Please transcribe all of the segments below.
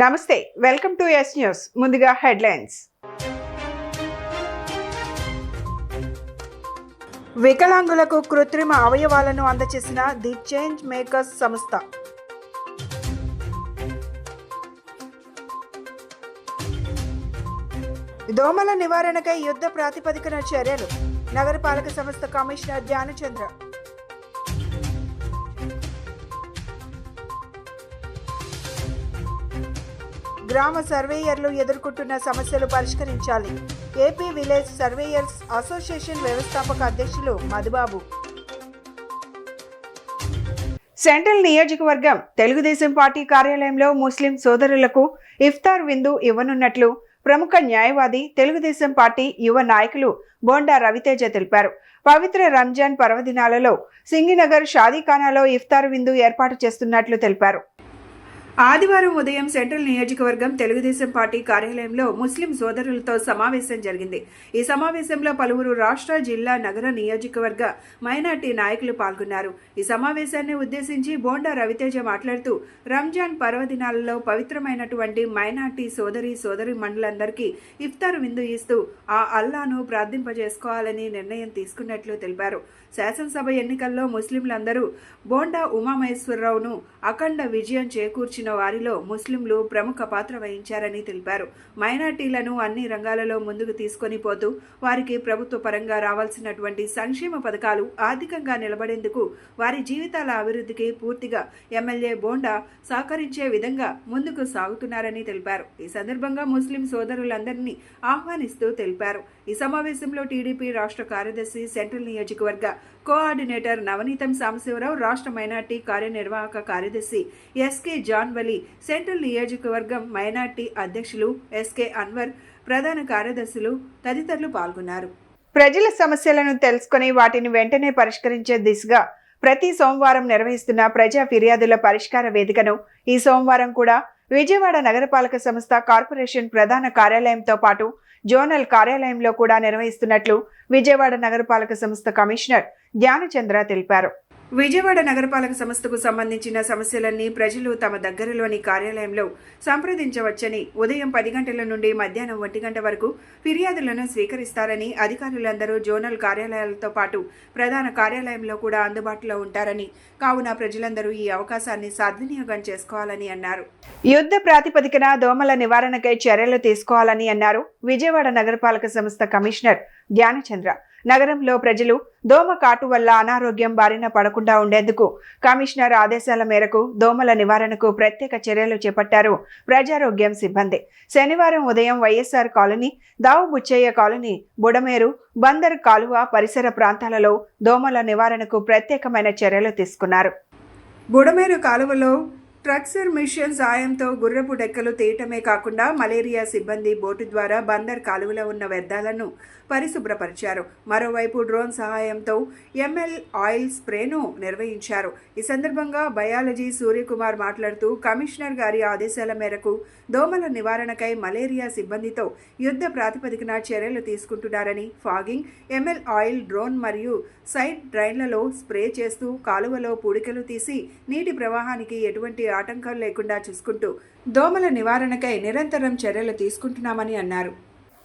నమస్తే, welcome to yes news. ముందుగా headlines. వికలాంగులకు కృత్రిమ అవయవాలను అందజేసిన ది చేంజ్ మేకర్స్ సంస్థ. దోమల నివారణకై యుద్ధ ప్రాతిపదికన చర్యలు. నగరపాలక సంస్థ కమిషనర్ ధ్యానచంద్ర. గ్రామ సర్వేయర్లు ఎదుర్కొంటున్న సమస్యలు పరిష్కరించాలి. ఏపీ విలేజ్ సర్వేయర్స్ అసోసియేషన్ వ్యవస్థాపక అధ్యక్షులు మధుబాబు. సెంట్రల్ నియోజకవర్గం తెలుగుదేశం పార్టీ కార్యాలయంలో ముస్లిం సోదరులకు ఇఫ్తార్ విందు ఇవ్వనున్నట్లు ప్రముఖ న్యాయవాది, తెలుగుదేశం పార్టీ యువ నాయకులు బోండా రవితేజ తెలిపారు. పవిత్ర రంజాన్ పర్వదినాలలో సింగినగర్ షాదీఖానాలో ఇఫ్తార్ విందు ఏర్పాటు చేస్తున్నట్లు తెలిపారు. ఆదివారం ఉదయం సెంట్రల్ నియోజకవర్గం తెలుగుదేశం పార్టీ కార్యాలయంలో ముస్లిం సోదరులతో సమావేశం జరిగింది. ఈ సమావేశంలో పలువురు రాష్ట్ర, జిల్లా, నగర, నియోజకవర్గ మైనార్టీ నాయకులు పాల్గొన్నారు. ఈ సమావేశాన్ని ఉద్దేశించి బోండా రవితేజ మాట్లాడుతూ, రంజాన్ పర్వదినాలలో పవిత్రమైనటువంటి మైనార్టీ సోదరి మండలందరికీ ఇఫ్తార్ విందు ఇస్తూ ఆ అల్లాను ప్రార్థింపజేసుకోవాలని నిర్ణయం తీసుకున్నట్లు తెలిపారు. శాసనసభ ఎన్నికల్లో ముస్లింలందరూ బోండా ఉమామహేశ్వరరావును అఖండ విజయం చేకూర్చిన వారిలో ముస్లింలు ప్రముఖ పాత్ర వహించారని తెలిపారు. మైనార్టీలను అన్ని రంగాలలో ముందుకు తీసుకొని పోతూ వారికి ప్రభుత్వ పరంగా రావాల్సినటువంటి సంక్షేమ పథకాలు ఆర్థికంగా నిలబడేందుకు, వారి జీవితాల అభివృద్ధికి పూర్తిగా ఎమ్మెల్యే బోండా సహకరించే విధంగా ముందుకు సాగుతున్నారని తెలిపారు. ఈ సందర్భంగా ముస్లిం సోదరులందరినీ ఆహ్వానిస్తూ తెలిపారు. ఈ సమావేశంలో టీడీపీ రాష్ట్ర కార్యదర్శి, సెంట్రల్ నియోజకవర్గ కోఆర్డినేటర్ నవనీతం సాంబశివరావు, రాష్ట్ర మైనార్టీ కార్యనిర్వాహక కార్యదర్శి ఎస్కే జాన్ వలి, సెంట్రల్ నియోజకవర్గం మైనార్టీ అధ్యక్షులు ఎస్కే అన్వర్, ప్రధాన కార్యదర్శులు తదితరులు పాల్గొన్నారు. ప్రజల సమస్యలను తెలుసుకుని వాటిని వెంటనే పరిష్కరించే దిశగా ప్రతి సోమవారం నిర్వహిస్తున్న ప్రజా ఫిర్యాదుల పరిష్కార వేదికను ఈ సోమవారం కూడా విజయవాడ నగరపాలక సంస్థ కార్పొరేషన్ ప్రధాన కార్యాలయంతో పాటు జోనల్ కార్యాలయంలో కూడా నిర్వహిస్తున్నట్లు విజయవాడ నగరపాలక సంస్థ కమిషనర్ ధ్యానచంద్ర తెలిపారు. విజయవాడ నగరపాలక సంస్థకు సంబంధించిన సమస్యలన్నీ ప్రజలు తమ దగ్గరలోని కార్యాలయంలో సంప్రదించవచ్చని, ఉదయం 10 గంటల నుండి మధ్యాహ్నం 1 గంట వరకు ఫిర్యాదులను స్వీకరిస్తారని, అధికారులందరూ జోనల్ కార్యాలయాలతో పాటు ప్రధాన కార్యాలయంలో కూడా అందుబాటులో ఉంటారని, కావున ప్రజలందరూ ఈ అవకాశాన్ని సద్వినియోగం చేసుకోవాలని అన్నారు. యుద్ధ ప్రాతిపదికన దోమల నివారణకై చర్యలు తీసుకోవాలని అన్నారు విజయవాడ నగరపాలక సంస్థ కమిషనర్ ధ్యానచంద్ర. నగరంలో ప్రజలు దోమ కాటు వల్ల అనారోగ్యం బారిన పడకుండా ఉండేందుకు కమిషనర్ ఆదేశాల మేరకు దోమల నివారణకు ప్రత్యేక చర్యలు చేపట్టారు ప్రజారోగ్యం సిబ్బంది. శనివారం ఉదయం వైఎస్ఆర్ కాలనీ, దావు బుచ్చయ్య కాలనీ, బుడమేరు, బందర్ కాలువ పరిసర ప్రాంతాలలో దోమల నివారణకు ప్రత్యేకమైన చర్యలు తీసుకున్నారు. బుడమేరు కాలువలో ట్రక్సర్ మిషన్ సాయంతో గుర్రపు డెక్కలు తీయటమే కాకుండా మలేరియా సిబ్బంది బోటు ద్వారా బందర్ కాలువలో ఉన్న వ్యర్థాలను పరిశుభ్రపరిచారు. మరోవైపు డ్రోన్ సహాయంతో ఎంఎల్ ఆయిల్ స్ప్రేను నిర్వహించారు. ఈ సందర్భంగా బయాలజీ సూర్యకుమార్ మాట్లాడుతూ, కమిషనర్ గారి ఆదేశాల మేరకు దోమల నివారణకై మలేరియా సిబ్బందితో యుద్ధ ప్రాతిపదికన చర్యలు తీసుకుంటున్నారని, ఫాగింగ్, ఎంఎల్ ఆయిల్, డ్రోన్ మరియు సైడ్ డ్రైన్లలో స్ప్రే చేస్తూ కాలువలో పూడికలు తీసి నీటి ప్రవాహానికి ఎటువంటి ఆటంకాలు లేకుండా చూసుకుంటూ దోమల నివారణకై నిరంతరం చర్యలు తీసుకుంటున్నామని అన్నారు.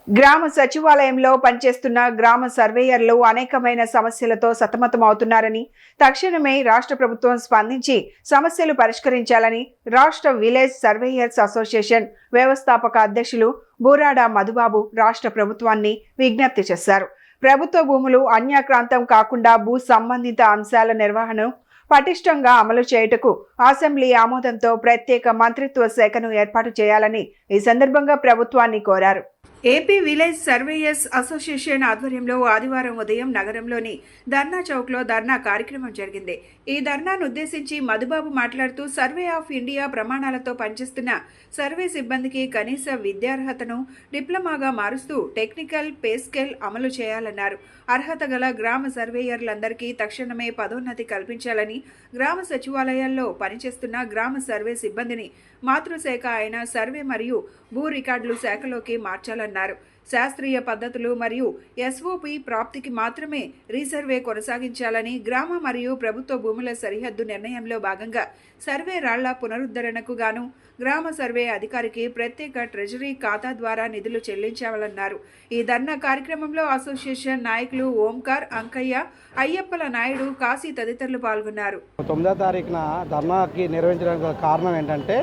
గ్రామ సచివాలయంలో పనిచేస్తున్న గ్రామ సర్వేయర్లు అనేకమైన సమస్యలతో సతమతమవుతున్నారని, తక్షణమే రాష్ట్ర ప్రభుత్వం స్పందించి సమస్యలు పరిష్కరించాలని రాష్ట్ర విలేజ్ సర్వేయర్స్ అసోసియేషన్ వ్యవస్థాపక అధ్యక్షులు బూరాడ మధుబాబు రాష్ట్ర ప్రభుత్వాన్ని విజ్ఞప్తి చేశారు. ప్రభుత్వ భూములు అన్యాక్రాంతం కాకుండా భూ సంబంధిత అంశాల నిర్వహణను పటిష్టంగా అమలు చేయుటకు అసెంబ్లీ ఆమోదంతో ప్రత్యేక మంత్రిత్వ శాఖను ఏర్పాటు చేయాలని ఈ సందర్భంగా ప్రభుత్వాన్ని కోరారు. ఏపీ విలేజ్ సర్వేయర్స్ అసోసియేషన్ ఆధ్వర్యంలో ఆదివారం ఉదయం నగరంలోని ధర్నా చౌక్లో ధర్నా కార్యక్రమం జరిగింది. ఈ ధర్నాను ఉద్దేశించి మధుబాబు మాట్లాడుతూ, సర్వే ఆఫ్ ఇండియా ప్రమాణాలతో పనిచేస్తున్న సర్వే సిబ్బందికి కనీస విద్యార్హతను డిప్లొమాగా మారుస్తూ టెక్నికల్ పే స్కేల్ అమలు చేయాలన్నారు. అర్హత గల గ్రామ సర్వేయర్లందరికీ తక్షణమే పదోన్నతి కల్పించాలని, గ్రామ సచివాలయాల్లో పనిచేస్తున్న గ్రామ సర్వే సిబ్బందిని మాతృశాఖ అయిన సర్వే మరియు భూ రికార్డులు శాఖలోకి మార్చాలన్నారు. శాస్త్రీయ పద్ధతులు మరియు ఎస్ఓపి ప్రాప్తికి మాత్రమే రీసర్వే కొనసాగించాలని, గ్రామ మరియు ప్రభుత్వ భూముల సరిహద్దు నిర్ణయంలో భాగంగా సర్వే రాళ్ల పునరుద్ధరణకు గాను గ్రామ సర్వే అధికారికి ప్రత్యేక ట్రెజరీ ఖాతా ద్వారా నిధులు చెల్లించాలన్నారు. ఈ ధర్నా కార్యక్రమంలో అసోసియేషన్ నాయకులు ఓంకార్, అంకయ్య, అయ్యప్పల నాయుడు, కాశీ తదితరులు పాల్గొన్నారు. 9వ తారీఖున ధర్నాకి నిర్వహించడానికి కారణం ఏంటంటే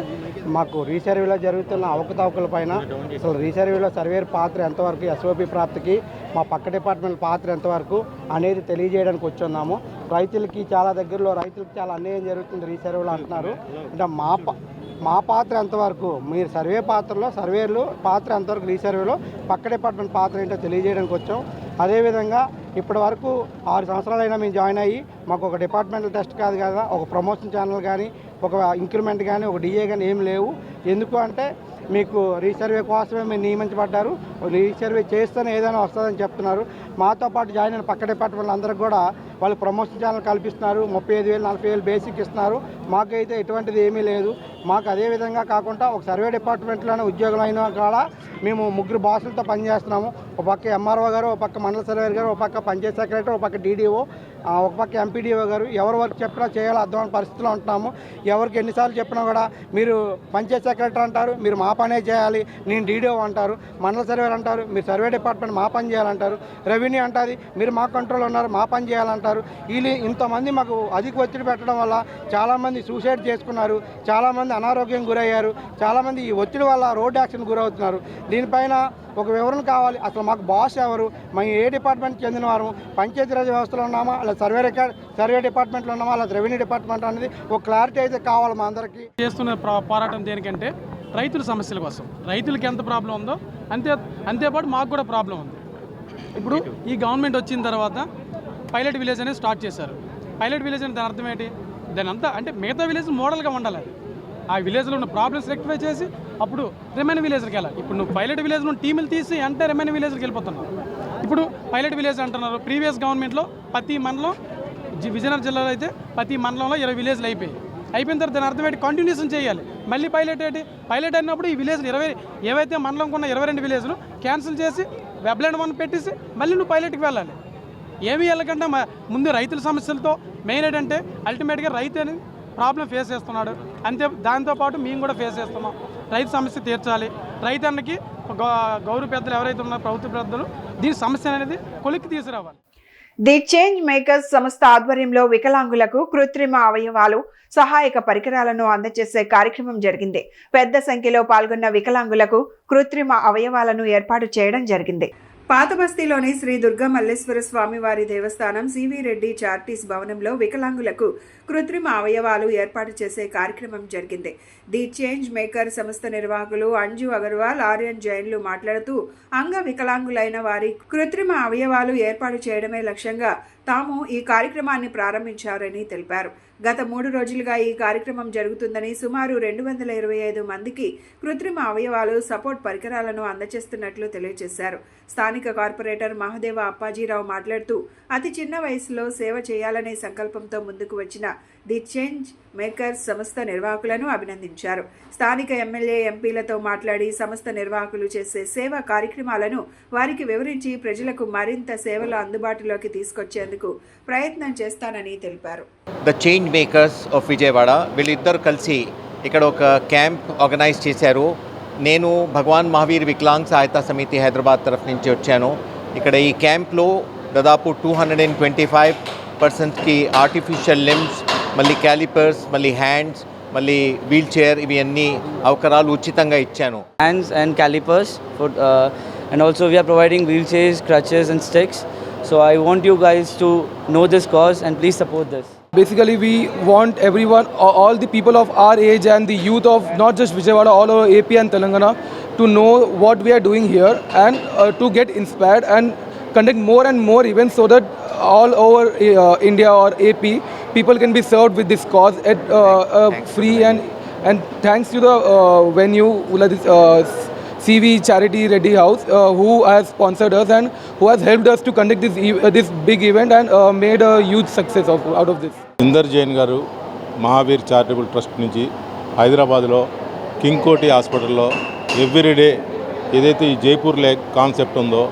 మాకు రీసర్వేలో జరుగుతున్న అవకతవకల పైన అసలు రీసర్వేలో సర్వేర్ పాత్ర ఎంతవరకు, ఎస్ఓపి ప్రాప్తికి మా పక్క డిపార్ట్మెంట్ పాత్ర ఎంతవరకు అనేది తెలియజేయడానికి వచ్చున్నాము. రైతులకి చాలా దగ్గరలో రైతులకి చాలా అన్యాయం జరుగుతుంది రీసర్వేలో అంటున్నారు. అంటే మా పాత్ర ఎంతవరకు, మీరు సర్వే పాత్రలో సర్వేలు పాత్ర ఎంతవరకు, రీసర్వేలో పక్క డిపార్ట్మెంట్ పాత్ర ఏంటో తెలియజేయడానికి వచ్చాం. అదేవిధంగా ఇప్పటి వరకు 6 సంవత్సరాలైనా మేము జాయిన్ అయ్యి మాకు ఒక డిపార్ట్మెంటల్ టెస్ట్ కాదు కదా, ఒక ప్రమోషన్ ఛానల్ కానీ, ఒక ఇంక్రిమెంట్ కానీ, ఒక డిఏ కానీ ఏం లేవు. ఎందుకు అంటే మీకు రీసర్వే కోసమే మీరు నియమించబడ్డారు, రీసర్వే చేస్తేనే ఏదైనా వస్తుందని చెప్తున్నారు. మాతో పాటు జాయిన్ అయిన పక్క డిపార్ట్మెంట్ అందరికి కూడా వాళ్ళు ప్రమోషన్ ఛానల్ కల్పిస్తున్నారు. 35,000 40,000 బేసిక్ ఇస్తున్నారు. మాకైతే ఎటువంటిది ఏమీ లేదు. మాకు అదేవిధంగా కాకుండా ఒక సర్వే డిపార్ట్మెంట్లోనే ఉద్యోగం అయినా కూడా మేము 3 బాసులతో పనిచేస్తున్నాము. ఒక పక్క ఎంఆర్ఓ గారు, ఒక పక్క మండల సర్వేర్ గారు, ఒక పక్క పంచాయత్ సెక్రటరీ, ఒక పక్క డీడీఓ, ఒక పక్క ఎంపీడీఓ గారు. ఎవరి వర్క్ చెప్పినా చేయాలో అర్థమైన పరిస్థితిలో ఉంటున్నాము. ఎవరికి ఎన్నిసార్లు చెప్పినా కూడా మీరు పంచాయత్ సెక్రటరీ అంటారు, మీరు మా పనే చేయాలి, నేను డీడీఓ అంటారు, మండల సర్వేర్ అంటారు, మీరు సర్వే డిపార్ట్మెంట్ మా పని చేయాలంటారు, రెవెన్యూ అంటుంది మీరు మా కంట్రోల్ ఉన్నారు, మా పని చేయాలంటారు. వీళ్ళు ఇంతమంది మాకు అధిక ఒత్తిడి పెట్టడం వల్ల చాలామంది సూసైడ్ చేసుకున్నారు, చాలామంది అనారోగ్యం గురయ్యారు, చాలామంది ఈ ఒత్తిడి వల్ల రోడ్ యాక్సిడెంట్ గురవుతున్నారు. దీనిపైన ఒక వివరణ కావాలి. అసలు మాకు బాస్ ఎవరు, మేము ఏ డిపార్ట్మెంట్కి చెందిన వారు, పంచాయతీరాజ్ వ్యవస్థలో ఉన్నామా, అలా సర్వే డిపార్ట్మెంట్లో ఉన్నామా, అలా రెవెన్యూ డిపార్ట్మెంట్ అనేది ఒక క్లారిటీ అయితే కావాలి మా అందరికీ. చేస్తున్న పోరాటం దేనికంటే రైతుల సమస్యల కోసం. రైతులకి ఎంత ప్రాబ్లం ఉందో అంతేపాటు మాకు కూడా ప్రాబ్లం ఉంది. ఇప్పుడు ఈ గవర్నమెంట్ వచ్చిన తర్వాత పైలట్ విలేజ్ అనేది స్టార్ట్ చేశారు. పైలట్ విలేజ్ అంటే దాని అర్థం ఏంటి, దాని అంతా అంటే మిగతా విలేజ్ మోడల్గా ఉండాలి. ఆ విలేజ్లో ఉన్న ప్రాబ్లమ్స్ రెక్టిఫై చేసి అప్పుడు రిమైన్ విలేజ్కి వెళ్ళాలి. ఇప్పుడు నువ్వు పైలట్ విలేజ్ నుండి టీములు తీసి అంటే రిమైన్ విలేజ్కి వెళ్ళిపోతున్నావు. ఇప్పుడు పైలట్ విలేజ్ అంటున్నారు. ప్రీవియస్ గవర్నమెంట్లో ప్రతి మండలం, విజయనగరం జిల్లాలో అయితే ప్రతి మండలంలో 20 విలేజ్లు అయిపోయిన తర్వాత దాని అర్థం ఏంటి, కంటిన్యూషన్ చేయాలి. మళ్ళీ పైలట్ అయినప్పుడు ఈ విలేజ్లు 20 ఏవైతే మండలంకు ఉన్న 22 విలేజ్లు క్యాన్సిల్ చేసి వెబ్లైన్ 1 పెట్టేసి మళ్ళీ నువ్వు పైలట్కి వెళ్ళాలి. ఏమీ వెళ్ళకుండా ముందు రైతుల సమస్యలతో మెయిన్ ఏంటంటే అల్టిమేట్గా రైతు అని ప్రాబ్లం ఫేస్ చేస్తున్నాడు. దాంతోపాటు మేము కూడా ఫేస్ చేస్తున్నాం. రైతు సమస్య తీర్చాలి. రైతన్నకి గౌరవ పెద్దలు ఎవరైతే ఉన్నారో ప్రభుత్వ పెద్దలు దీని సమస్య అనేది కొలిక్కి తీసుకురావాలి. ది చేంజ్ మేకర్స్ సంస్థ ఆధ్వర్యంలో వికలాంగులకు కృత్రిమ అవయవాలు, సహాయక పరికరాలను అందజేసే కార్యక్రమం జరిగింది. పెద్ద సంఖ్యలో పాల్గొన్న వికలాంగులకు కృత్రిమ అవయవాలను ఏర్పాటు చేయడం జరిగింది. పాతబస్తీలోని శ్రీ దుర్గా మల్లేశ్వర స్వామివారి దేవస్థానం సివి రెడ్డి చారిటీస్ భవనంలో వికలాంగులకు కృత్రిమ అవయవాలు ఏర్పాటు చేసే కార్యక్రమం జరిగింది. ది చేంజ్ మేకర్ సంస్థ నిర్వాహకులు అంజు అగర్వాల్, ఆర్యన్ జైన్లు మాట్లాడుతూ అంగ వికలాంగులైన వారి కృత్రిమ అవయవాలు ఏర్పాటు చేయడమే లక్ష్యంగా తాము ఈ కార్యక్రమాన్ని ప్రారంభించారని తెలిపారు. గత 3 రోజులుగా ఈ కార్యక్రమం జరుగుతుందని, సుమారు 225 మందికి కృత్రిమ అవయవాలు, సపోర్ట్ పరికరాలను అందజేస్తున్నట్లు తెలియజేశారు. స్థానిక కార్పొరేటర్ మహదేవ అప్పాజీరావు మాట్లాడుతూ అతి చిన్న వయసులో సేవ చేయాలనే సంకల్పంతో ముందుకు వచ్చిన ది చేంజ్ మేకర్స్ సంస్థ నిర్వాహకులను అభినందించారు. స్థానిక ఎమ్మెల్యే, ఎంపీలతో మాట్లాడి సంస్థ నిర్వాహకులు చేసే సేవా కార్యక్రమాలను వారికి వివరించి ప్రజలకు మరింత సేవలు అందుబాటులోకి తీసుకొచ్చేందుకు ప్రయత్నం చేస్తానని తెలిపారు. The change makers of Vijayawada వీళ్ళిద్దరు కలిసి ఇక్కడ ఒక క్యాంప్ ఆర్గనైజ్ చేశారు. నేను భగవాన్ మహావీర్ వికలాంగ్ సహాయతా సమితి హైదరాబాద్ తరఫు నుంచి వచ్చాను. ఇక్కడ ఈ క్యాంప్లో దాదాపు 225 పర్సన్స్కి ఆర్టిఫిషియల్ లిమ్స్, మళ్ళీ క్యాలిపర్స్, మళ్ళీ హ్యాండ్స్, మళ్ళీ వీల్ చైర్, ఇవి అన్ని అవకరాలు ఉచితంగా ఇచ్చాను. Hands and calipers for, and also we are providing wheelchairs, crutches and sticks. So I want you guys to know this cause and please support this. Basically, we want everyone, all the people of our age and the youth of not just Vijayawada, all over AP and Telangana, to know what we are doing here and to get inspired and conduct more and more events so that all over India or AP, people can be served with this cause at free and thanks to the venue, CV Charity Reddy House, who has sponsored us and who has helped us to conduct this big event and made a huge success out of this. Inder Jain గారు Mahavir charitable trust నుంచి హైదరాబాద్లో king కోటి హాస్పిటల్లో everyday ఏదైతే ఈ Jaipur lake concept ఉందో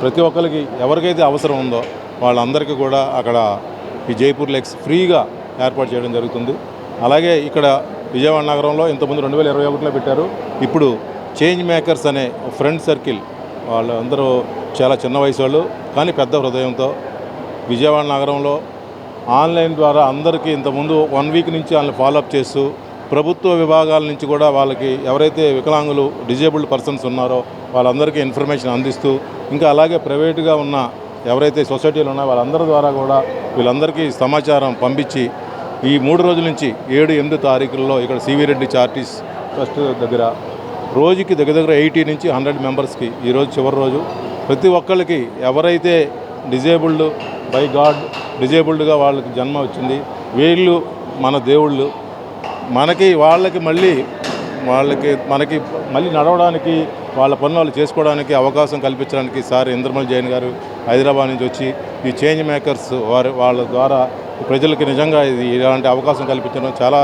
ప్రతి ఒక్కరికి ఎవరికైతే అవసరం ఉందో వాళ్ళందరికీ కూడా అక్కడ ఈ జైపూర్ లేక్స్ ఫ్రీగా ఏర్పాటు చేయడం జరుగుతుంది. అలాగే ఇక్కడ విజయవాడ నగరంలో ఇంతకుముందు 2021లో పెట్టారు. ఇప్పుడు చేంజ్ మేకర్స్ అనే ఫ్రెండ్ సర్కిల్ వాళ్ళందరూ చాలా చిన్న వయసు వాళ్ళు కానీ పెద్ద హృదయంతో విజయవాడ నగరంలో ఆన్లైన్ ద్వారా అందరికీ ఇంతకుముందు 1 వీక్ నుంచి వాళ్ళని ఫాలోఅప్ చేస్తూ ప్రభుత్వ విభాగాల నుంచి కూడా వాళ్ళకి ఎవరైతే వికలాంగులు డిజేబుల్డ్ పర్సన్స్ ఉన్నారో వాళ్ళందరికీ ఇన్ఫర్మేషన్ అందిస్తూ ఇంకా అలాగే ప్రైవేటుగా ఉన్న ఎవరైతే సొసైటీలు ఉన్నాయో వాళ్ళందరి ద్వారా కూడా వీళ్ళందరికీ సమాచారం పంపించి ఈ 3 రోజుల నుంచి 7-8 తారీఖుల్లో ఇక్కడ సివి రెడ్డి చారిటీస్ ట్రస్ట్ దగ్గర రోజుకి దగ్గర 80 నుంచి 100 మెంబర్స్కి ఈరోజు చివరి రోజు ప్రతి ఒక్కళ్ళకి ఎవరైతే డిజేబుల్డ్ బై గాడ్ డిజేబుల్డ్గా వాళ్ళకి జన్మ వచ్చింది వీళ్ళు మన దేవుళ్ళు వాళ్ళకి మళ్ళీ నడవడానికి వాళ్ళ పనులు వాళ్ళు చేసుకోవడానికి అవకాశం కల్పించడానికి సార్ ఇంద్రమల్ జైన్ గారు హైదరాబాద్ నుంచి వచ్చి ఈ చేంజ్ మేకర్స్ వాళ్ళ ద్వారా ప్రజలకి నిజంగా ఇది ఇలాంటి అవకాశం కల్పించడం చాలా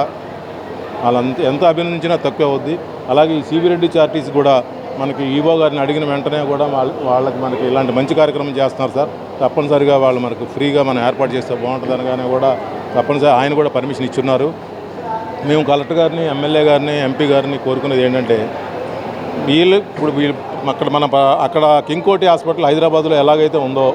వాళ్ళంత ఎంత అభినందించినా తక్కువ అవుద్ది. అలాగే ఈ సివి రెడ్డి చారిటీస్ కూడా మనకి ఈవో గారిని అడిగిన వెంటనే కూడా వాళ్ళకి మనకి ఇలాంటి మంచి కార్యక్రమం చేస్తున్నారు సార్. తప్పనిసరిగా వాళ్ళు మనకు ఫ్రీగా మనం ఏర్పాటు చేస్తే బాగుంటుంది అనగానే కూడా తప్పనిసరి ఆయన కూడా పర్మిషన్ ఇచ్చున్నారు. మేము కలెక్టర్ గారిని ఎమ్మెల్యే గారిని ఎంపీ గారిని కోరుకునేది ఏంటంటే వీళ్ళు అక్కడ కింగ్ కోటి హాస్పిటల్ హైదరాబాద్లో ఎలాగైతే ఉందో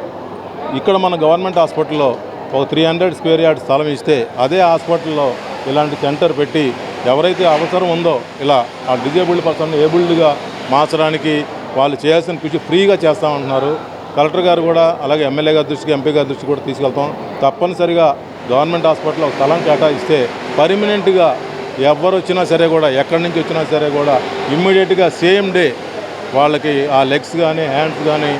ఇక్కడ మన గవర్నమెంట్ హాస్పిటల్లో ఒక 300 స్క్వేర్ యార్డ్ స్థలం ఇస్తే అదే హాస్పిటల్లో ఇలాంటి సెంటర్ పెట్టి ఎవరైతే అవసరం ఉందో ఇలా ఆ డిజేబుల్డ్ పర్సన్ ఏబుల్డ్గా మార్చడానికి వాళ్ళు చేయాల్సిన కృషి ఫ్రీగా చేస్తామంటున్నారు. కలెక్టర్ గారు కూడా అలాగే ఎమ్మెల్యే గారి దృష్టికి ఎంపీ గారి దృష్టికి కూడా తీసుకెళ్తాం. తప్పనిసరిగా గవర్నమెంట్ హాస్పిటల్లో ఒక స్థలం కేటాయిస్తే పర్మనెంట్గా ఎవరు వచ్చినా సరే కూడా ఎక్కడి నుంచి వచ్చినా సరే కూడా ఇమ్మీడియట్గా సేమ్ డే వాళ్ళకి ఆ లెగ్స్ కానీ హ్యాండ్స్ కానీ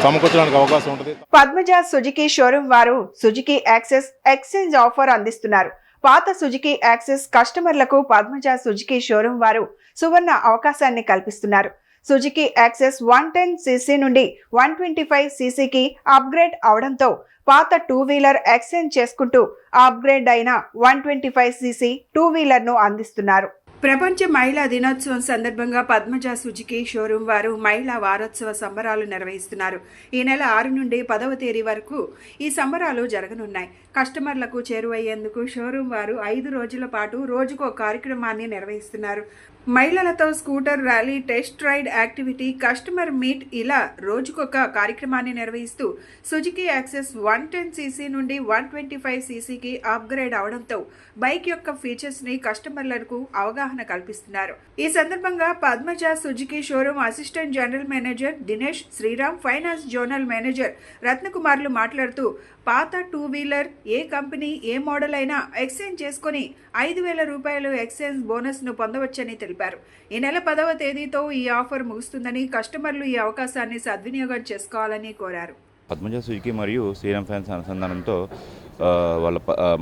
సమకూర్చడానికి అవకాశం ఉంటుంది. పద్మజ సుజుకి షోరూమ్ వారు సుజుకి యాక్సెస్ ఎక్స్చేంజ్ ఆఫర్ అందిస్తున్నారు. పాత సుజుకి యాక్సెస్ కస్టమర్లకు పద్మజ సుజుకి షోరూమ్ వారు సువర్ణ అవకాశాన్ని కల్పిస్తున్నారు. సుజుకి యాక్సెస్ 110cc నుండి 125cc అప్గ్రేడ్ అవడంతో పాత 2-వీలర్ ఎక్స్చేంజ్ చేసుకుంటూ అప్గ్రేడ్ అయిన 125cc 2-వీలర్ను అందిస్తున్నారు. ప్రపంచ మహిళా దినోత్సవం సందర్భంగా పద్మజ సుజుకి షోరూమ్ వారు మహిళా వారోత్సవ సంబరాలు నిర్వహిస్తున్నారు. ఈ నెల 6 నుండి 10వ తేదీ వరకు ఈ సంబరాలు జరగనున్నాయి. కస్టమర్లకు చేరువయ్యేందుకు షోరూమ్ వారు 5 రోజుల పాటు రోజుకో కార్యక్రమాన్ని నిర్వహిస్తున్నారు. మహిళలతో scooter rally, test ride activity, customer meet ఇలా రోజుకొక కార్యక్రమాన్ని నిర్వహిస్తూ సుజుకి యాక్సెస్ 110cc నుండి 125ccకి అప్గ్రేడ్ అవడంతో బైక్ యొక్క ఫీచర్స్ ని కస్టమర్లకు అవగాహన కల్పిస్తున్నారు. ఈ సందర్భంగా Padmaja Suzuki showroom assistant general manager Dinesh Sriram, finance zonal manager రత్నకుమార్లు మాట్లాడుతూ పాత 2-వీలర్ ఏ కంపెనీ ఏ మోడల్ అయినా ఎక్స్చేంజ్ చేసుకుని 5,000 రూపాయలు ఎక్స్చేంజ్ బోనస్ ను పొందవచ్చని తెలిపారు. ఈ నెల 10వ తేదీతో ఈ ఆఫర్ ముగుస్తుందని కస్టమర్లు ఈ అవకాశాన్ని సద్వినియోగం చేసుకోవాలని కోరారు. పద్మజ సుజుకి మరియు శ్రీరామ్ ఫైనాన్స్ అనుసంధానంతో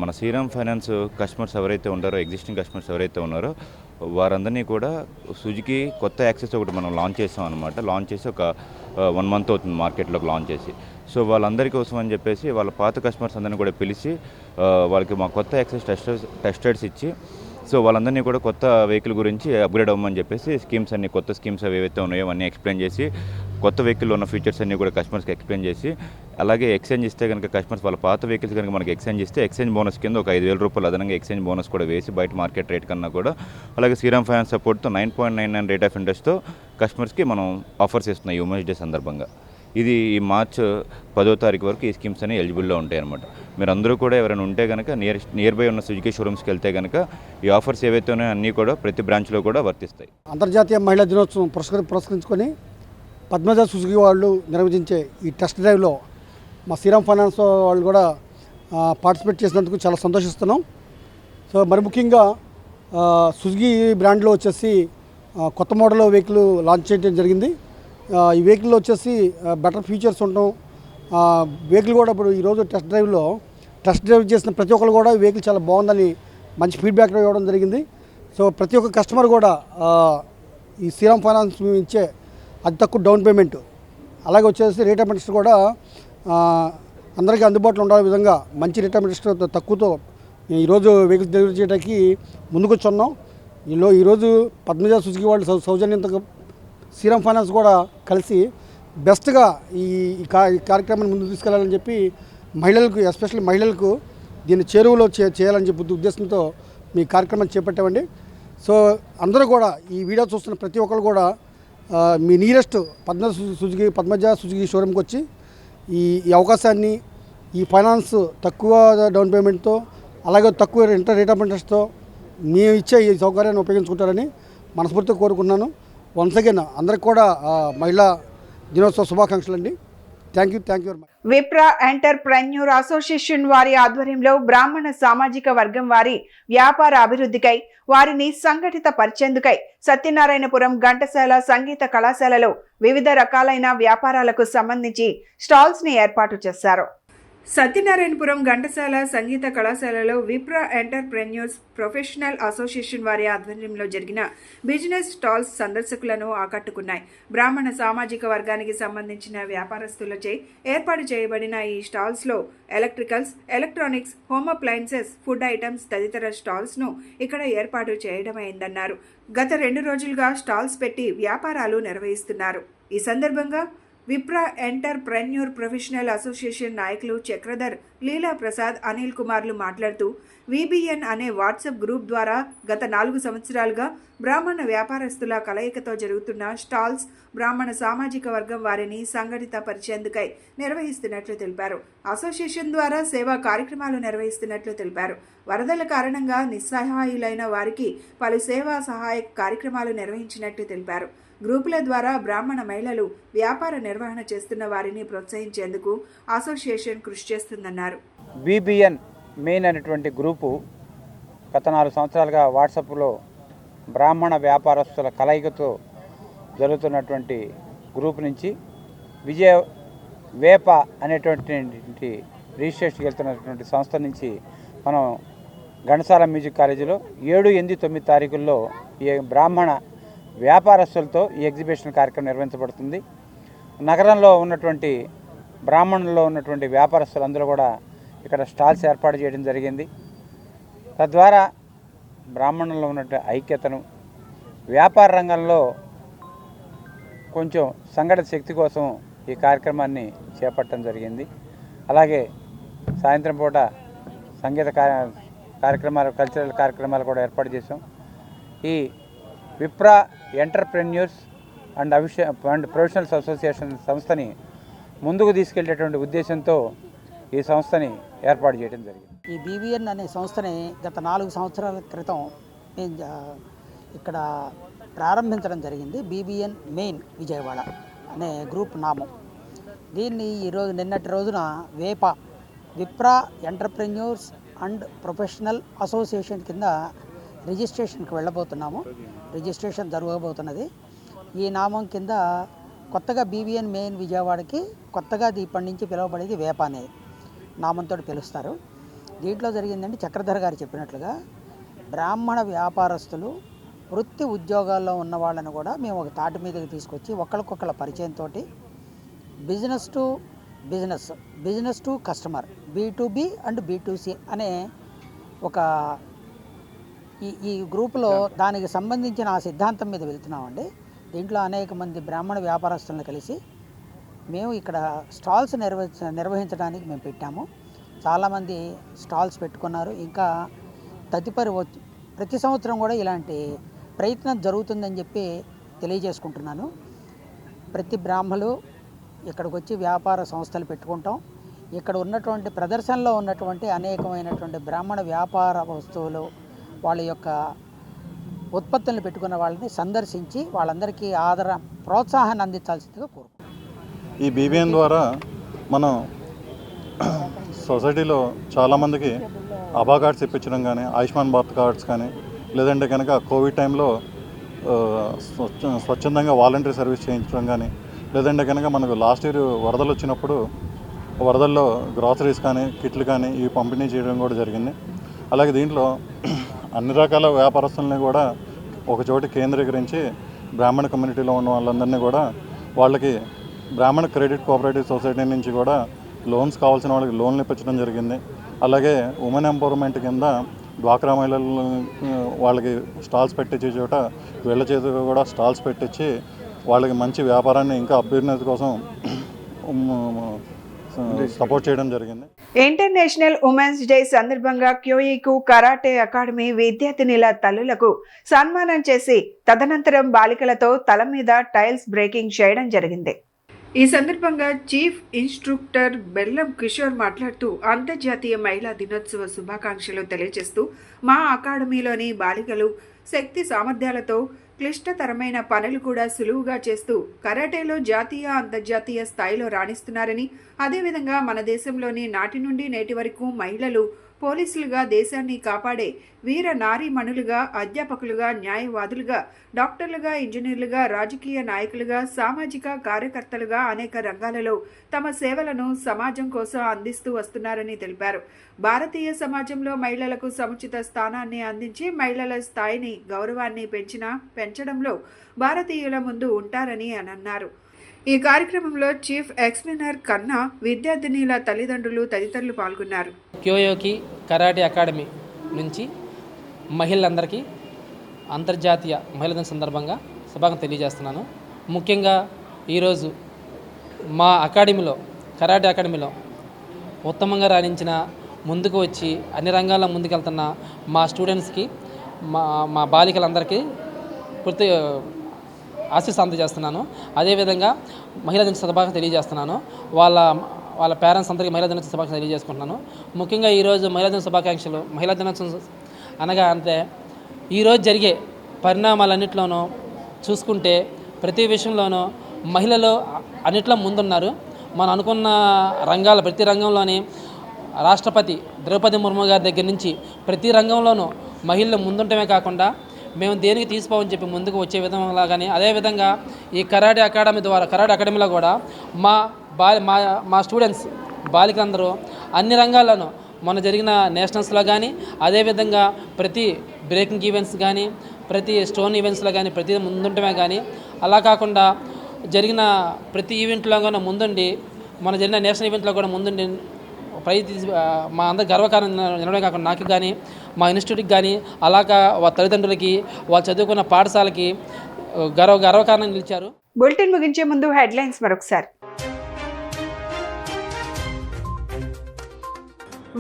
మన శ్రీరామ్ ఫైనాన్స్ కస్టమర్స్ ఎవరైతే ఉన్నారో, ఎగ్జిస్టింగ్ కస్టమర్స్ ఎవరైతే ఉన్నారో వారందరినీ కూడా సుజుకి కొత్త యాక్సెస్ ఒకటి మనం లాంచ్ చేసాం అనమాట. లాంచ్ చేసి ఒక 1 మంత్ అవుతుంది మార్కెట్లోకి లాంచ్ చేసి. సో వాళ్ళందరి కోసం అని చెప్పేసి వాళ్ళ పాత కస్టమర్స్ అందరినీ కూడా పిలిచి వాళ్ళకి మా కొత్త యాక్సెస్ టెస్టర్స్ ఇచ్చి సో వాళ్ళందరినీ కూడా కొత్త వెహికల్ గురించి అప్గ్రేడ్ అవ్వమని చెప్పేసి స్కీమ్స్ అన్ని కొత్త స్కీమ్స్ ఏవైతే ఉన్నాయో అవన్నీ ఎక్స్ప్లెయిన్ చేసి కొత్త వెహికల్లో ఉన్న ఫీచర్స్ అన్నీ కూడా కస్టమర్స్కి ఎక్స్ప్లెయిన్ చేసి అలాగే ఎక్స్చేంజ్ ఇస్తే కనుక కస్టమర్స్ వాళ్ళ పాత వెహికల్స్ కనుక మనకి ఎక్స్చేంజ్ ఇస్తే ఎక్స్చేంజ్ బోనస్ కింద ఒక 5,000 రూపాయలు అదనంగా ఎక్స్చేంజ్ బోనస్ కూడా వేసి బయట మార్కెట్ రేట్ కన్నా కూడా అలాగే శ్రీరామ్ ఫైనాన్స్ సపోర్ట్తో 9.99 రేట్ ఆఫ్ ఇంట్రెస్ట్తో కస్టమర్స్కి మనం ఆఫర్స్ ఇస్తున్నాం ఈ ఉమెన్స్ డే సందర్భంగా. ఇది ఈ మార్చ్ 10వ తారీఖు వరకు ఈ స్కీమ్స్ అనేవి ఎలిజిబుల్లో ఉంటాయి అనమాట. మీరు అందరూ కూడా ఎవరైనా ఉంటే కనుక నియర్ బై ఉన్న సుజుకి షోరూమ్స్కి వెళ్తే కనుక ఈ ఆఫర్స్ ఏవైతే ఉన్నాయో అన్నీ కూడా ప్రతి బ్రాంచ్లో కూడా వర్తిస్తాయి. అంతర్జాతీయ మహిళా దినోత్సవం పురస్కరించుకొని పద్మజ సుజుకి వాళ్ళు నిర్వహించే ఈ టెస్ట్ డ్రైవ్లో మా శ్రీరామ్ ఫైనాన్స్ వాళ్ళు కూడా పార్టిసిపేట్ చేసినందుకు చాలా సంతోషిస్తున్నాం. సో మరి ముఖ్యంగా సుజుకి బ్రాండ్లో వచ్చేసి కొత్త మోడల్ వెహికల్ లాంచ్ చేయడం జరిగింది. ఈ వెహికల్లో వచ్చేసి బెటర్ ఫీచర్స్ ఉండటం, వెహికల్ కూడా ఇప్పుడు ఈరోజు టెస్ట్ డ్రైవ్ చేసిన ప్రతి ఒక్కరు కూడా ఈ వెహికల్ చాలా బాగుందని మంచి ఫీడ్బ్యాక్ ఇవ్వడం జరిగింది. సో ప్రతి ఒక్క కస్టమర్ కూడా ఈ శ్రీరామ్ ఫైనాన్స్ ఇచ్చే అతి తక్కువ డౌన్ పేమెంట్ అలాగే వచ్చేసి రేట్ ఆఫ్ ఇంట్రెస్ట్ కూడా అందరికీ అందుబాటులో ఉండే విధంగా మంచి రేట్ ఆఫ్ ఇంట్రెస్ట్ తక్కువతో ఈరోజు వెహికల్ డెలివరీ చేయడానికి ముందుకు వచ్చున్నాం. ఈరోజు పద్మజ సుజుకి వాళ్ళు సౌజన్యంతో సీరం ఫైనాన్స్ కూడా కలిసి బెస్ట్గా ఈ కార్యక్రమాన్ని ముందుకు తీసుకెళ్లాలని చెప్పి మహిళలకు, ఎస్పెషల్లీ మహిళలకు దీన్ని చేరువలో చేయాలని చెప్పి ఉద్దేశంతో మీ కార్యక్రమాన్ని చేపట్టామండి. సో అందరూ కూడా ఈ వీడియో చూస్తున్న ప్రతి ఒక్కరు కూడా మీ నియరెస్ట్ పద్మజ సుజుకి షోరూమ్కి వచ్చి ఈ అవకాశాన్ని, ఈ ఫైనాన్స్ తక్కువ డౌన్ పేమెంట్తో అలాగే తక్కువ రేట్ ఆఫ్ ఇంట్రెస్ట్తో మేము ఇచ్చే ఈ సౌకర్యాన్ని ఉపయోగించుకుంటారని మనస్ఫూర్తిగా కోరుకుంటున్నాను. వన్స్ అగైన్ అందరికి కూడా మహిళా దినోత్సవ శుభాకాంక్షలు అండి. Thank you very much. Vipra entrepreneur association వారి ఆధ్వర్యంలో బ్రాహ్మణ సామాజిక వర్గం వారి వ్యాపార అభివృద్ధికై, వారిని సంఘటిత పరిచేందుకై సత్యనారాయణపురం ఘంటసాల సంగీత కళాశాలలో వివిధ రకాలైన వ్యాపారాలకు సంబంధించి స్టాల్స్ ని ఏర్పాటు చేశారు. సత్యనారాయణపురం ఘంటసాల సంగీత కళాశాలలో విప్రా ఎంటర్ప్రెన్యూర్స్ ప్రొఫెషనల్ అసోసియేషన్ వారి ఆధ్వర్యంలో జరిగిన బిజినెస్ స్టాల్స్ సందర్శకులను ఆకట్టుకున్నాయి. బ్రాహ్మణ సామాజిక వర్గానికి సంబంధించిన వ్యాపారస్తులచే ఏర్పాటు చేయబడిన ఈ స్టాల్స్లో electricals, electronics, home appliances, food items తదితర స్టాల్స్ను ఇక్కడ ఏర్పాటు చేయడమైందన్నారు. గత 2 రోజులుగా స్టాల్స్ పెట్టి వ్యాపారాలు నిర్వహిస్తున్నారు. ఈ సందర్భంగా విప్రా ఎంటర్ప్రెన్యూర్ ప్రొఫెషనల్ అసోసియేషన్ నాయకులు చక్రధర్, లీలా ప్రసాద్, అనిల్ కుమార్లు మాట్లాడుతూ విబిఎన్ అనే వాట్సాప్ గ్రూప్ ద్వారా గత 4 సంవత్సరాలుగా బ్రాహ్మణ వ్యాపారస్తుల కలయికతో జరుగుతున్న స్టాల్స్ బ్రాహ్మణ సామాజిక వర్గం వారిని సంఘటిత పరిచేందుకై నిర్వహిస్తున్నట్లు తెలిపారు. అసోసియేషన్ ద్వారా సేవా కార్యక్రమాలు నిర్వహిస్తున్నట్లు తెలిపారు. వరదల కారణంగా నిస్సహాయులైన వారికి పలు సేవా సహాయ కార్యక్రమాలు నిర్వహించినట్లు తెలిపారు. గ్రూపుల ద్వారా బ్రాహ్మణ మహిళలు వ్యాపార నిర్వహణ చేస్తున్న వారిని ప్రోత్సహించేందుకు అసోసియేషన్ కృషి చేస్తుందన్నారు. బీబీఎన్ మెయిన్ అనేటువంటి గ్రూపు గత 4 సంవత్సరాలుగా వాట్సాప్లో బ్రాహ్మణ వ్యాపారస్తుల కలయికతో జరుగుతున్నటువంటి గ్రూప్ నుంచి వేప అనేటువంటి రిజిస్ట్రేషన్కి వెళ్తున్నటువంటి సంస్థ నుంచి మనం ఘంటసాల మ్యూజిక్ కాలేజీలో 7, 8, 9 తారీఖుల్లో ఈ బ్రాహ్మణ వ్యాపారస్తులతో ఈ ఎగ్జిబిషన్ కార్యక్రమం నిర్వహించబడుతుంది. నగరంలో ఉన్నటువంటి బ్రాహ్మణుల్లో ఉన్నటువంటి వ్యాపారస్తులందరూ కూడా ఇక్కడ స్టాల్స్ ఏర్పాటు చేయడం జరిగింది. తద్వారా బ్రాహ్మణుల్లో ఉన్నటువంటి ఐక్యతను, వ్యాపార రంగంలో కొంచెం సంఘటిత శక్తి కోసం ఈ కార్యక్రమాన్ని చేపట్టడం జరిగింది. అలాగే సాయంత్రం పూట సంగీత కార్యక్రమాలు, కల్చరల్ కార్యక్రమాలు కూడా ఏర్పాటు చేసాం. ఈ విప్రా ఎంటర్ప్రెన్యూర్స్ అండ్ ప్రొఫెషనల్స్ అసోసియేషన్ సంస్థని ముందుకు తీసుకెళ్లేటువంటి ఉద్దేశంతో ఈ సంస్థని ఏర్పాటు చేయడం జరిగింది. ఈ బీబీఎన్ అనే సంస్థని గత 4 సంవత్సరాల క్రితం ఇక్కడ ప్రారంభించడం జరిగింది. బీబీఎన్ మెయిన్ విజయవాడ అనే గ్రూప్ నామం. దీన్ని నిన్నటి రోజున విప్రా ఎంటర్ప్రెన్యూర్స్ అండ్ ప్రొఫెషనల్ అసోసియేషన్ కింద రిజిస్ట్రేషన్కి వెళ్ళబోతున్నాము. రిజిస్ట్రేషన్ జరగబోతున్నది. ఈ నామం కింద కొత్తగా బీబీఎన్ మెయిన్ విజయవాడకి కొత్తగా ఇప్పటి నుంచి పిలువబడేది వేప అనే నామంతో పిలుస్తారు. దీంట్లో జరిగిందంటే చక్రధర్ గారు చెప్పినట్లుగా బ్రాహ్మణ వ్యాపారస్తులు, వృత్తి ఉద్యోగాల్లో ఉన్న వాళ్ళని కూడా మేము ఒక తాటి మీదకి తీసుకొచ్చి ఒకరికొకళ్ళ పరిచయంతో business to customer, B2B and B2C అనే ఒక ఈ గ్రూపులో దానికి సంబంధించిన ఆ సిద్ధాంతం మీద వెళ్తున్నామండి. దీంట్లో అనేక మంది బ్రాహ్మణ వ్యాపారస్తులను కలిసి మేము ఇక్కడ స్టాల్స్ నిర్వహించడానికి మేము పెట్టాము. చాలామంది స్టాల్స్ పెట్టుకున్నారు. ఇంకా తదుపరి ప్రతి సంవత్సరం కూడా ఇలాంటి ప్రయత్నం జరుగుతుందని చెప్పి తెలియజేసుకుంటున్నాను. ప్రతి బ్రాహ్మలు ఇక్కడికి వచ్చి వ్యాపార సంస్థలు పెట్టుకుంటాం. ఇక్కడ ఉన్నటువంటి ప్రదర్శనలో ఉన్నటువంటి అనేకమైనటువంటి బ్రాహ్మణ వ్యాపార వస్తువులు, వాళ్ళ యొక్క ఉత్పత్తులను పెట్టుకున్న వాళ్ళని సందర్శించి వాళ్ళందరికీ ప్రోత్సాహాన్ని అందించాల్సిందిగా కోరుకుంటున్నాం. ఈ బీబీఎన్ ద్వారా మనం సొసైటీలో చాలామందికి అబా కార్డ్స్ ఇప్పించడం కానీ, ఆయుష్మాన్ భారత్ కార్డ్స్ కానీ, లేదంటే కనుక కోవిడ్ టైంలో స్వచ్ఛందంగా వాలంటరీ సర్వీస్ చేయించడం కానీ, లేదంటే కనుక మనకు లాస్ట్ ఇయర్ వరదలు వచ్చినప్పుడు వరదల్లో గ్రాసరీస్ కానీ, కిట్లు కానీ ఇవి పంపిణీ చేయడం కూడా జరిగింది. అలాగే దీంట్లో అన్ని రకాల వ్యాపారస్తులని కూడా ఒకచోటి కేంద్రీకరించి బ్రాహ్మణ కమ్యూనిటీలో ఉన్న వాళ్ళందరినీ కూడా వాళ్ళకి బ్రాహ్మణ క్రెడిట్ కోఆపరేటివ్ సొసైటీ నుంచి కూడా లోన్స్ కావాల్సిన వాళ్ళకి లోన్లు ఇప్పించడం జరిగింది. అలాగే ఉమెన్ ఎంపవర్మెంట్ కింద డ్వాక్రా మహిళలు వాళ్ళకి స్టాల్స్ పెట్టించే చోట వీళ్ళ చేతిగా కూడా స్టాల్స్ పెట్టించి వాళ్ళకి మంచి వ్యాపారాన్ని ఇంకా అభ్యున్నతి కోసం సపోర్ట్ చేయడం జరిగింది. ఇంటర్నేషనల్ ఉమెన్స్ డే సందర్భంగా క్యూఈకు కరాటే అకాడమీ విద్యార్థినిల తల్లులకు సన్మానం చేసి తదనంతరం బాలికలతో తల మీద టైల్స్ బ్రేకింగ్ చేయడం జరిగింది. ఈ సందర్భంగా చీఫ్ ఇన్స్ట్రక్టర్ బెల్లం కిషోర్ మాట్లాడుతూ అంతర్జాతీయ మహిళా దినోత్సవ శుభాకాంక్షలు తెలియజేస్తూ మా అకాడమీలోని బాలికలు శక్తి సామర్థ్యాలతో క్లిష్టతరమైన పనులు కూడా సులువుగా చేస్తూ కరాటేలో జాతీయ అంతర్జాతీయ స్థాయిలో రాణిస్తున్నారని, అదేవిధంగా మన దేశంలోని నాటి నుండి నేటి వరకు మహిళలు పోలీసులుగా దేశాన్ని కాపాడే వీర నారీమణులుగా, అధ్యాపకులుగా, న్యాయవాదులుగా, డాక్టర్లుగా, ఇంజనీర్లుగా, రాజకీయ నాయకులుగా, సామాజిక కార్యకర్తలుగా అనేక రంగాలలో తమ సేవలను సమాజం కోసం అందిస్తూ వస్తున్నారని తెలిపారు. భారతీయ సమాజంలో మహిళలకు సముచిత స్థానాన్ని అందించి మహిళల స్థాయిని, గౌరవాన్ని పెంచడంలో భారతీయుల ముందు ఉంటారని అన్నారు. ఈ కార్యక్రమంలో చీఫ్ ఎక్స్ప్లెయినర్ కన్నా, విద్యార్థినిల తల్లిదండ్రులు తదితరులు పాల్గొన్నారు. క్యోయోకి కరాటే అకాడమీ నుంచి మహిళలందరికీ అంతర్జాతీయ మహిళా దినం సందర్భంగా శుభాకాంక్షలు తెలియజేస్తున్నాను. ముఖ్యంగా ఈరోజు మా అకాడమీలో కరాటే అకాడమీలో ఉత్తమంగా రాణించిన, ముందుకు వచ్చి అన్ని రంగాల్లో ముందుకెళ్తున్న మా స్టూడెంట్స్కి, మా బాలికలందరికీ పూర్తి ఆశీస్సు అందజేస్తున్నాను. అదేవిధంగా మహిళా దిన శుభాకాంక్షలు తెలియజేస్తున్నాను. వాళ్ళ పేరెంట్స్ అందరికీ మహిళా దిన శుభాకాంక్షలు తెలియజేసుకుంటున్నాను. ముఖ్యంగా ఈరోజు మహిళా దిన శుభాకాంక్షలు, మహిళా దినోత్సవం అనగా అంతే ఈరోజు జరిగే పరిణామాలన్నింటిలోనూ చూసుకుంటే ప్రతి విషయంలోనూ మహిళలు అన్నిట్లో ముందున్నారు. మనం అనుకున్న రంగాల ప్రతి రంగంలోని రాష్ట్రపతి ద్రౌపది ముర్ము గారి దగ్గర నుంచి ప్రతి రంగంలోనూ మహిళలు ముందుంటమే కాకుండా మేము దేనికి తీసుకోమని చెప్పి ముందుకు వచ్చే విధంగా కానీ, అదేవిధంగా ఈ కరాటే అకాడమీ ద్వారా కరాటే అకాడమీలో కూడా మా స్టూడెంట్స్ బాలికలందరూ అన్ని రంగాల్లోనూ మొన్న జరిగిన నేషనల్స్లో కానీ, అదేవిధంగా ప్రతి బ్రేకింగ్ ఈవెంట్స్ కానీ, ప్రతి స్టోన్ ఈవెంట్స్లో కానీ ప్రతి ముందుంటమే కానీ, అలా కాకుండా జరిగిన ప్రతి ఈవెంట్లో కూడా ముందుండి, మన జరిగిన నేషనల్ ఈవెంట్లో కూడా ముందుండి ప్రైజ్ తీసి మా అందరి గర్వకారణం నిలవడమే కాకుండా నాకు కానీ, మా ఇన్స్టిట్యూట్కి కానీ, అలాగా వాళ్ళ తల్లిదండ్రులకి, వాళ్ళు చదువుకున్న పాఠశాలకి గర్వకారణం నిలిచారు. బులెటిన్ ముగించే ముందు హెడ్లైన్స్ మరొకసారి.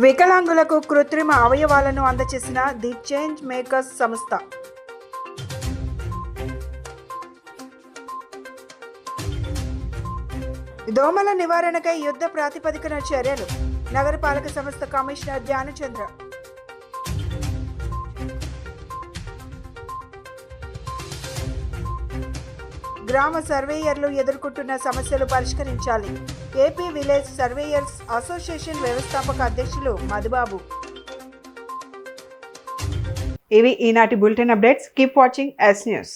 వికలాంగులకు కృత్రిమ అవయవాలను అందజేసిన ది చేంజ్ మేకర్స్ సంస్థ. దోమల నివారణకై యుద్ధ ప్రాతిపదికన చర్యలు, నగరపాలక సంస్థ కమిషనర్ ధ్యానచంద్ర. గ్రామ సర్వేయర్లు ఎదుర్కొంటున్న సమస్యలు పరిష్కరించాలి. ఏపీ విలేజ్ సర్వేయర్స్ అసోసియేషన్ వ్యవస్థాపక అధ్యక్షులు మధుబాబు. ఇవి ఈనాటి bulletin updates. Keep watching yes news.